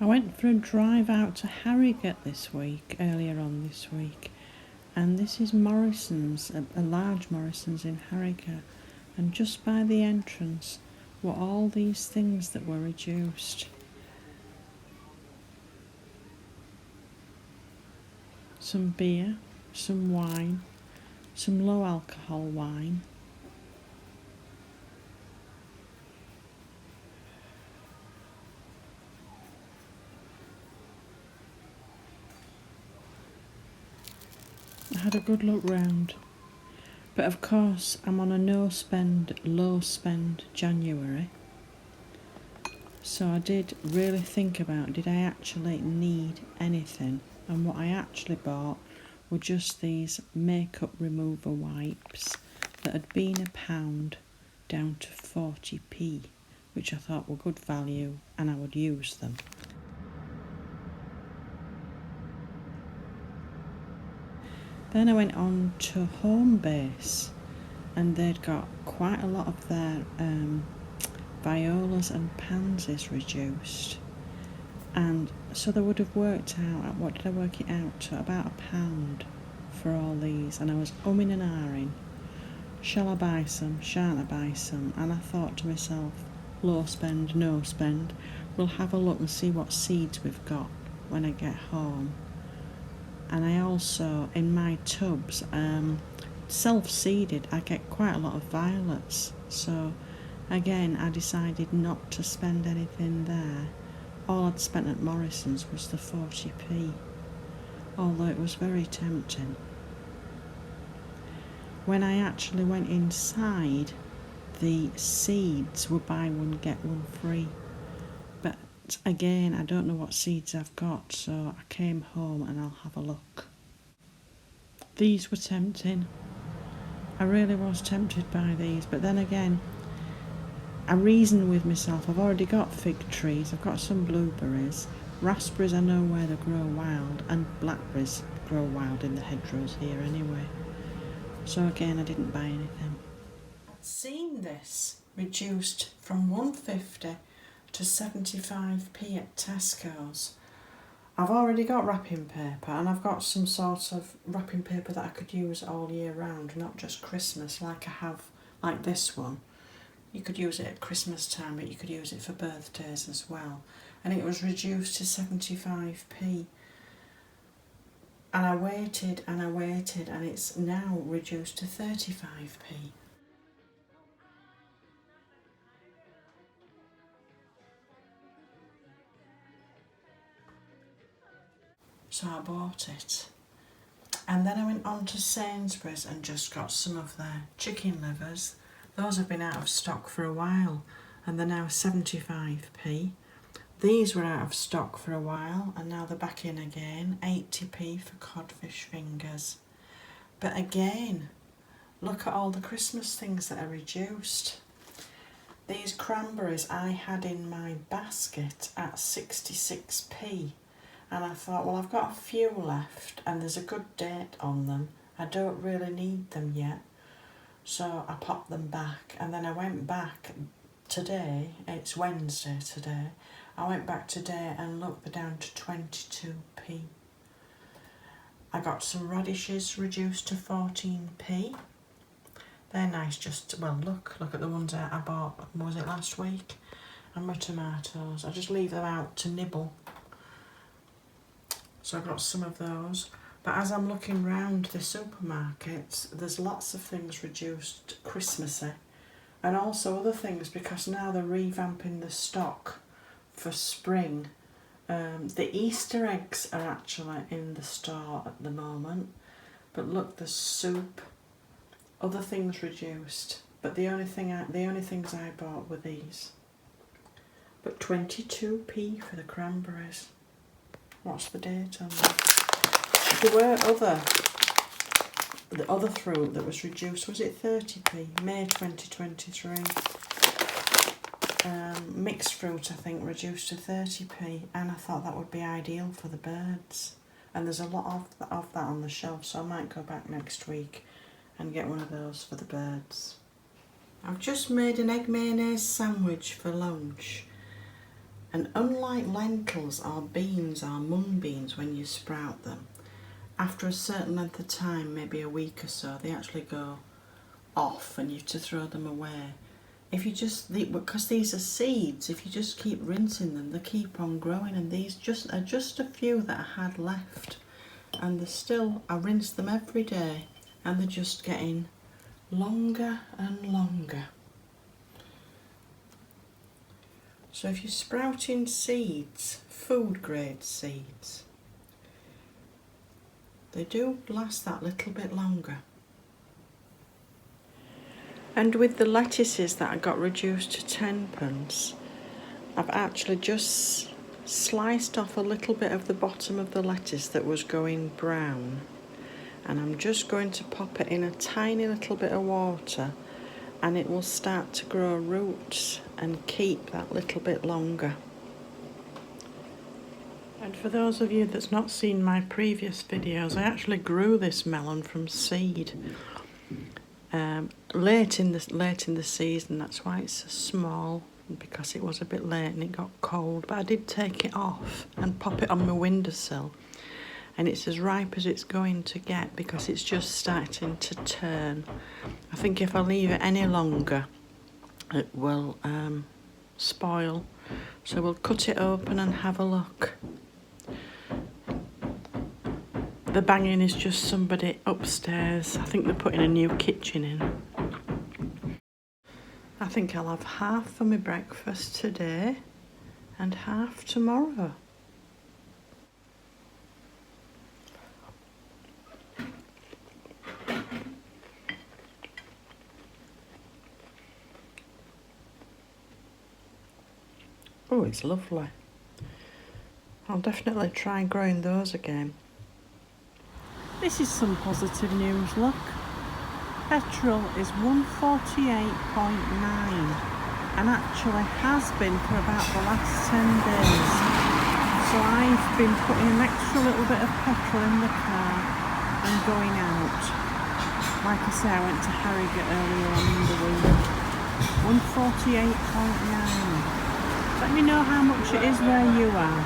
I went for a drive out to Harrogate earlier on this week, and this is Morrisons, a large Morrisons in Harrogate, and just by the entrance were all these things that were reduced. Some beer, some wine, some low alcohol wine. I had a good look round. But of course, I'm on a no-spend, low-spend January. So I did really think about, did I actually need anything? And what I actually bought were just these makeup remover wipes that had been £1 down to 40p, which I thought were good value and I would use them. Then I went on to Homebase, and they'd got quite a lot of their violas and pansies reduced. And so they would have worked out, what did I work it out to? About £1 for all these. And I was umming and ahhing. Shall I buy some? Shan't I buy some? And I thought to myself, low spend, no spend. We'll have a look and see what seeds we've got when I get home. And I also, in my tubs, self-seeded, I get quite a lot of violets. So again, I decided not to spend anything there. All I'd spent at Morrisons was the 40p, although it was very tempting. When I actually went inside, the seeds were buy one get one free. But again, I don't know what seeds I've got, so I came home and I'll have a look. These were tempting. I really was tempted by these, but then again, I reasoned with myself. I've already got fig trees, I've got some blueberries, raspberries I know where they grow wild, and blackberries grow wild in the hedgerows here anyway. So again, I didn't buy anything. I'd seen this reduced from 150 to 75p at Tesco's. I've already got wrapping paper, and I've got some sort of wrapping paper that I could use all year round, not just Christmas like I have, like this one. You could use it at Christmas time, but you could use it for birthdays as well. And it was reduced to 75p. And I waited, and it's now reduced to 35p. So I bought it. And then I went on to Sainsbury's and just got some of their chicken livers. Those have been out of stock for a while, and they're now 75p. These were out of stock for a while, and now they're back in again, 80p for codfish fingers. But again, look at all the Christmas things that are reduced. These cranberries I had in my basket at 66p, and I thought, well, I've got a few left and there's a good date on them. I don't really need them yet. So I popped them back, and then I went back today, it's Wednesday today, I went back today and look, they're down to 22p. I got some radishes reduced to 14p. They're nice, just, well, look at the ones I bought, was it last week? And my tomatoes, I just leave them out to nibble. So I got some of those. But as I'm looking round the supermarkets, there's lots of things reduced Christmassy, and also other things, because now they're revamping the stock for spring. The Easter eggs are actually in the store at the moment, but look, there's soup, other things reduced. But the only things I bought were these. But 22p for the cranberries. What's the date on that? There were the other fruit that was reduced, was it 30p? May 2023. Mixed fruit, I think, reduced to 30p, and I thought that would be ideal for the birds. And there's a lot of that on the shelf, so I might go back next week and get one of those for the birds. I've just made an egg mayonnaise sandwich for lunch. And unlike lentils or beans or mung beans, when you sprout them, after a certain length of time, maybe a week or so, they actually go off and you have to throw them away. If you just, because these are seeds, if you just keep rinsing them, they keep on growing, and these are just a few that I had left. And they're still, I rinse them every day, and they're just getting longer and longer. So if you're sprouting seeds, food grade seeds, they do last that little bit longer. And with the lettuces that I got reduced to 10pence, I've actually just sliced off a little bit of the bottom of the lettuce that was going brown, and I'm just going to pop it in a tiny little bit of water, and it will start to grow roots and keep that little bit longer. And for those of you that's not seen my previous videos, I actually grew this melon from seed late in the season. That's why it's so small, because it was a bit late and it got cold. But I did take it off and pop it on my windowsill, and it's as ripe as it's going to get because it's just starting to turn. I think if I leave it any longer, it will spoil. So we'll cut it open and have a look. The banging is just somebody upstairs. I think they're putting a new kitchen in. I think I'll have half for my breakfast today and half tomorrow. Oh, it's lovely. I'll definitely try growing those again. This is some positive news, look. Petrol is 148.9 and actually has been for about the last 10 days. So I've been putting an extra little bit of petrol in the car and going out. Like I say, I went to Harrogate earlier on in the week. 148.9. Let me know how much it is where you are.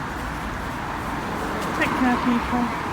Take care, people.